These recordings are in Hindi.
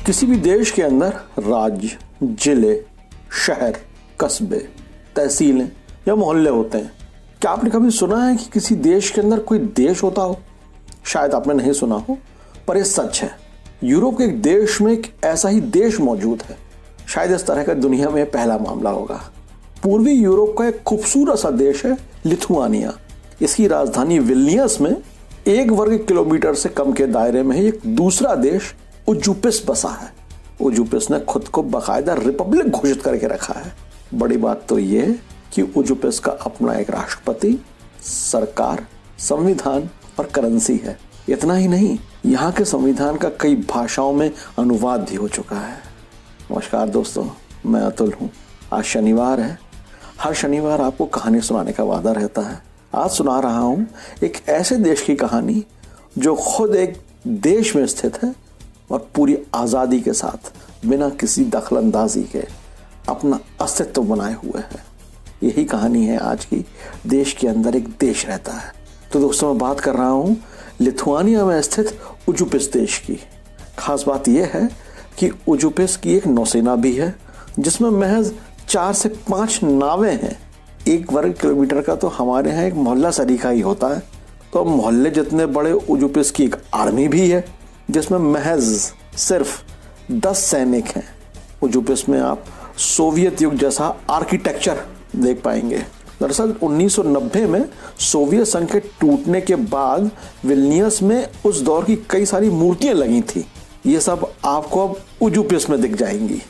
किसी भी देश के अंदर राज्य, जिले, शहर, कस्बे, तहसीलें या मोहल्ले होते हैं। क्या आपने कभी सुना है कि किसी देश के अंदर कोई देश होता हो? शायद आपने नहीं सुना हो, पर यह सच है। यूरोप के एक देश में एक ऐसा ही देश मौजूद है। शायद इस तरह का दुनिया में पहला मामला होगा। पूर्वी यूरोप का एक खूबसूरत सा देश है लिथुआनिया। इसकी राजधानी विल्नियस में 1 वर्ग किलोमीटर से कम के दायरे में एक दूसरा देश उजुपिस बसा है। उजुपिस ने खुद को बाकायदा रिपब्लिक घोषित करके रखा है। बड़ी बात तो यह है कि उजुपिस का अपना एक राष्ट्रपति, सरकार, संविधान और करेंसी है। इतना ही नहीं, यहाँ के संविधान का कई भाषाओं में अनुवाद भी हो चुका है। नमस्कार दोस्तों, मैं अतुल हूँ। आज शनिवार है। हर शनिवार आपको कहानी सुनाने का वादा रहता है। आज सुना रहा हूँ एक ऐसे देश की कहानी जो खुद एक देश में स्थित है और पूरी आज़ादी के साथ बिना किसी दखलंदाजी के अपना अस्तित्व बनाए हुए है। यही कहानी है आज की। देश के अंदर एक देश रहता है। तो दोस्तों, मैं बात कर रहा हूँ लिथुआनिया में स्थित उजुपिस देश की। खास बात यह है कि उजुपिस की एक नौसेना भी है जिसमें महज 4 से 5 नावें हैं। 1 वर्ग किलोमीटर का तो हमारे यहाँ एक मोहल्ला सरीखा ही होता है, तो मोहल्ले जितने बड़े उजुपिस की एक आर्मी भी है जिसमें महज सिर्फ 10 सैनिक हैं। उजुपिस में आप सोवियत युग जैसा आर्किटेक्चर देख पाएंगे। दरअसल 1990 में सोवियत संघ के टूटने के बाद विल्नियस में उस दौर की कई सारी मूर्तियां लगी थी। ये सब आपको अब उजुपिस में दिख जाएंगी।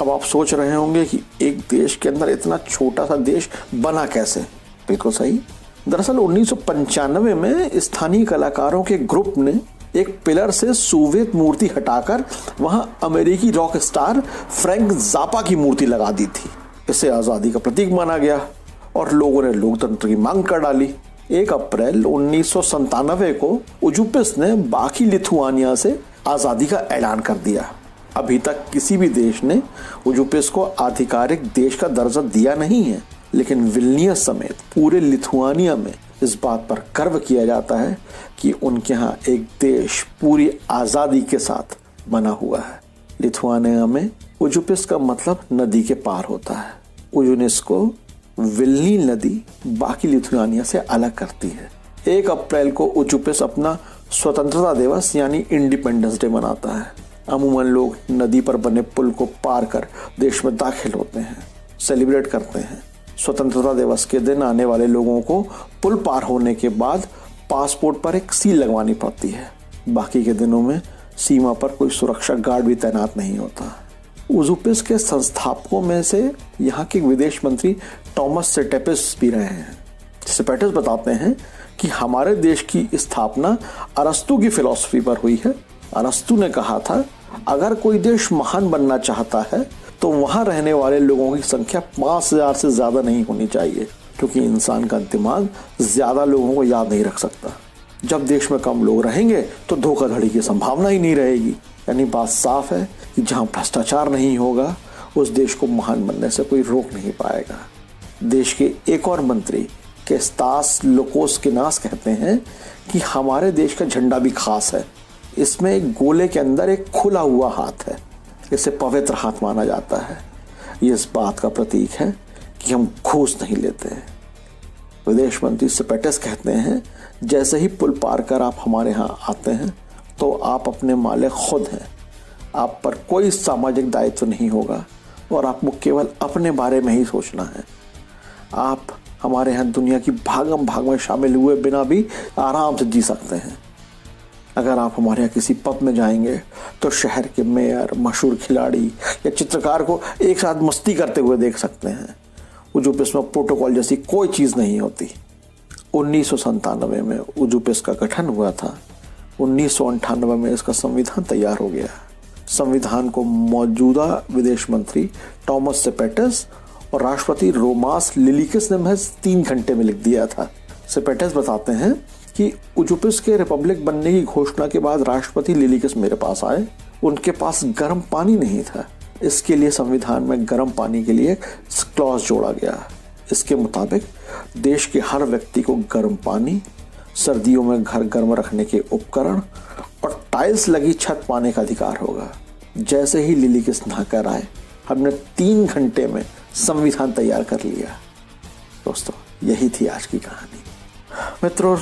अब आप सोच रहे होंगे कि एक देश के अंदर इतना छोटा सा देश बना कैसे? बिल्कुल सही। दरअसल 1995 में स्थानीय कलाकारों के ग्रुप ने एक पिलर से सोवियत मूर्ति हटाकर वहां अमेरिकी रॉक स्टार फ्रैंक ज़ापा की मूर्ति लगा दी थी। इसे आज़ादी का प्रतीक माना गया और लोगों ने लोकतंत्र की मांग कर डाली। 1 अप्रैल 1997 को उजुपिस ने बाकी लिथुआनिया से आज़ादी का ऐलान कर दिया। अभी तक किसी भी देश ने उजुपिस को आधिकारिक देश का दर्जा दिया नहीं है, लेकिन विल्नियस समेत पूरे लिथुआनिया में इस बात पर गर्व किया जाता है कि उनके यहाँ एक देश पूरी आज़ादी के साथ बना हुआ है। लिथुआनिया में उजुपिस का मतलब नदी के पार होता है। उजुनिस्को विल्नी नदी बाकी लिथुआनिया से अलग करती है। 1 अप्रैल को उजुपिस अपना स्वतंत्रता दिवस यानी इंडिपेंडेंस डे मनाता है। अमूमन लोग नदी पर बने पुल को पार कर देश में दाखिल होते हैं, सेलिब्रेट करते हैं। स्वतंत्रता दिवस के दिन आने वाले लोगों को पुल पार होने के बाद पासपोर्ट पर एक सील लगवानी पड़ती है। बाकी के दिनों में सीमा पर कोई सुरक्षा गार्ड भी तैनात नहीं होता। उजुपिस के संस्थापकों में से यहाँ के विदेश मंत्री टॉमस सेटेपिस भी रहे हैं। सेपेटिस बताते हैं कि हमारे देश की स्थापना अरस्तु की फिलॉसफी पर हुई है। अरस्तु ने कहा था, अगर कोई देश महान बनना चाहता है तो वहां रहने वाले लोगों की संख्या 5000 से ज्यादा नहीं होनी चाहिए, क्योंकि इंसान का दिमाग ज्यादा लोगों को याद नहीं रख सकता। जब देश में कम लोग रहेंगे तो धोखाधड़ी की संभावना ही नहीं रहेगी। यानी बात साफ है कि जहां भ्रष्टाचार नहीं होगा उस देश को महान बनने से कोई रोक नहीं पाएगा। देश के एक और मंत्री केस्तास लुकोस्किनास कहते हैं कि हमारे देश का झंडा भी खास है। इसमें एक गोले के अंदर एक खुला हुआ हाथ है। इसे पवित्र हाथ माना जाता है। ये इस बात का प्रतीक है कि हम घूस नहीं लेते। विदेश मंत्री सेपेटिस कहते हैं, जैसे ही पुल पार कर आप हमारे यहाँ आते हैं तो आप अपने मालिक खुद हैं। आप पर कोई सामाजिक दायित्व नहीं होगा और आपको केवल अपने बारे में ही सोचना है। आप हमारे यहाँ दुनिया की भागम भाग में शामिल हुए बिना भी आराम से जी सकते हैं। अगर आप हमारे यहाँ किसी पब में जाएंगे तो शहर के मेयर, मशहूर खिलाड़ी या चित्रकार को एक साथ मस्ती करते हुए देख सकते हैं। उजुपिस में प्रोटोकॉल जैसी कोई चीज़ नहीं होती। 1997 में उजुपिस का गठन हुआ था। 1998 में इसका संविधान तैयार हो गया। संविधान को मौजूदा विदेश मंत्री टॉमस सेपेटिस और राष्ट्रपति रोमास लिलिकिस ने महज 3 घंटे में लिख दिया था। सेपेटिस बताते हैं कि उजुपिस के रिपब्लिक बनने की घोषणा के बाद राष्ट्रपति लिलिकिस मेरे पास आए। उनके पास गर्म पानी नहीं था। इसके लिए संविधान में गर्म पानी के लिए क्लॉज जोड़ा गया। इसके मुताबिक देश के हर व्यक्ति को गर्म पानी, सर्दियों में घर गर्म रखने के उपकरण और टाइल्स लगी छत पाने का अधिकार होगा। जैसे ही लिली किस नहाकर आए, हमने 3 घंटे में संविधान तैयार कर लिया। दोस्तों, यही थी आज की कहानी। मित्रों,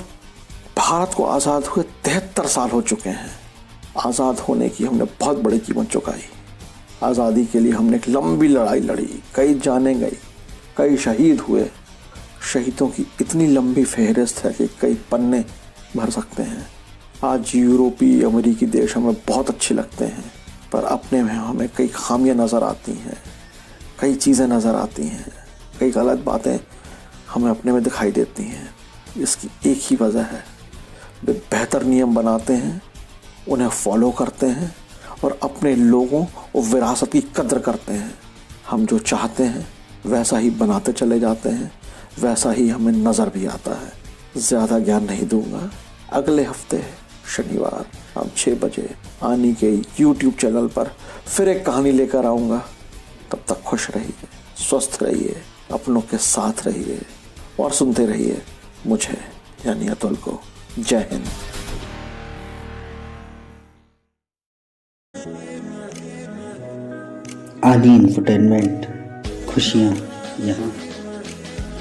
भारत को आज़ाद हुए 73 साल हो चुके हैं। आज़ाद होने की हमने बहुत बड़ी कीमत चुकाई। आज़ादी के लिए हमने एक लंबी लड़ाई लड़ी, कई जाने गई, कई शहीद हुए। शहीदों की इतनी लंबी फहरिस्त है कि कई पन्ने भर सकते हैं। आज यूरोपीय अमेरिकी देश हमें बहुत अच्छे लगते हैं, पर अपने में हमें कई खामियां नज़र आती हैं, कई चीज़ें नज़र आती हैं, कई गलत बातें हमें अपने में दिखाई देती हैं। इसकी एक ही वजह है, वे बेहतर नियम बनाते हैं, उन्हें फॉलो करते हैं और अपने लोगों और विरासत की कद्र करते हैं। हम जो चाहते हैं वैसा ही बनाते चले जाते हैं, वैसा ही हमें नज़र भी आता है। ज़्यादा ज्ञान नहीं दूंगा। अगले हफ्ते शनिवार शाम 6 बजे आनी के YouTube चैनल पर फिर एक कहानी लेकर आऊँगा। तब तक खुश रहिए, स्वस्थ रहिए, अपनों के साथ रहिए और सुनते रहिए मुझे यानी अतुल को। जय हिंद। आदि इंफोटेनमेंट, खुशियाँ यहाँ।